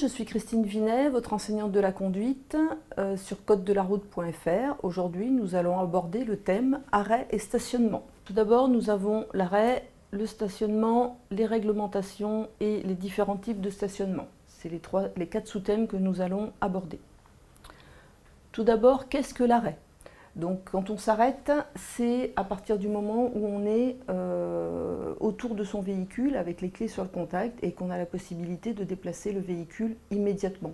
je suis Christine Vinet, votre enseignante de la conduite sur codedelaroute.fr. Aujourd'hui, nous allons aborder le thème arrêt et stationnement. Tout d'abord, nous avons l'arrêt, le stationnement, les réglementations et les différents types de stationnement. C'est les quatre sous-thèmes que nous allons aborder. Tout d'abord, qu'est-ce que l'arrêt ? Donc, quand on s'arrête, c'est à partir du moment où on est autour de son véhicule avec les clés sur le contact et qu'on a la possibilité de déplacer le véhicule immédiatement,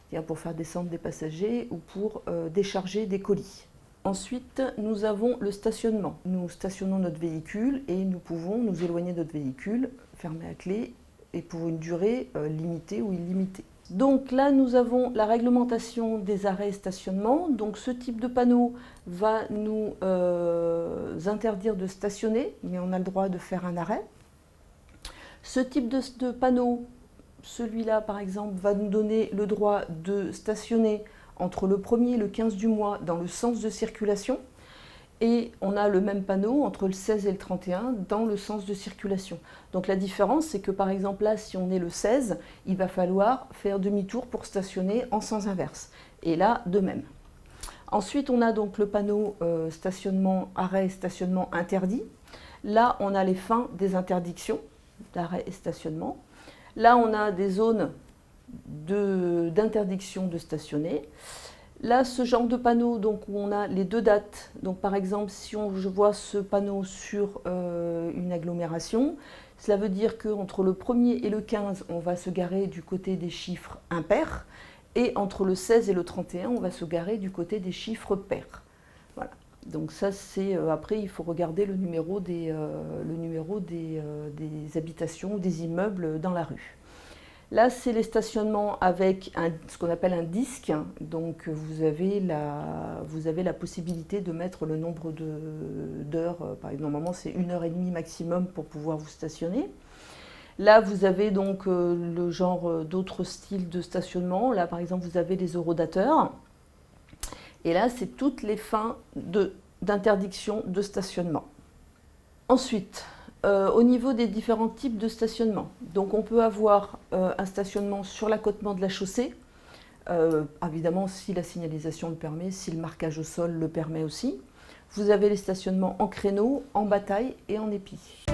c'est-à-dire pour faire descendre des passagers ou pour décharger des colis. Ensuite, nous avons le stationnement. Nous stationnons notre véhicule et nous pouvons nous éloigner de notre véhicule, fermer à clé et pour une durée limitée ou illimitée. Donc là, nous avons la réglementation des arrêts et stationnements. Donc ce type de panneau va nous interdire de stationner, mais on a le droit de faire un arrêt. Ce type de panneau, celui-là par exemple, va nous donner le droit de stationner entre le 1er et le 15 du mois dans le sens de circulation. Et on a le même panneau entre le 16 et le 31 dans le sens de circulation. Donc la différence, c'est que par exemple là, si on est le 16, il va falloir faire demi-tour pour stationner en sens inverse. Et là, de même. Ensuite, on a donc le panneau stationnement, arrêt et stationnement interdit. Là, on a les fins des interdictions d'arrêt et stationnement. Là, on a des zones d'interdiction de stationner. Là, ce genre de panneau, donc, où on a les deux dates, donc par exemple, si je vois ce panneau sur une agglomération, cela veut dire qu'entre le 1er et le 15, on va se garer du côté des chiffres impairs, et entre le 16 et le 31, on va se garer du côté des chiffres pairs. Voilà. Donc ça, c'est après, il faut regarder le numéro des habitations, des immeubles dans la rue. Là, c'est les stationnements avec ce qu'on appelle un disque. Donc, vous avez la possibilité de mettre le nombre d'heures. Par exemple, normalement, c'est 1h30 maximum pour pouvoir vous stationner. Là, vous avez donc le genre d'autres styles de stationnement. Là, par exemple, vous avez les horodateurs. Et là, c'est toutes les fins d'interdiction de stationnement. Ensuite, au niveau des différents types de stationnement, donc on peut avoir un stationnement sur l'accotement de la chaussée, évidemment si la signalisation le permet, si le marquage au sol le permet aussi. Vous avez les stationnements en créneau, en bataille et en épi.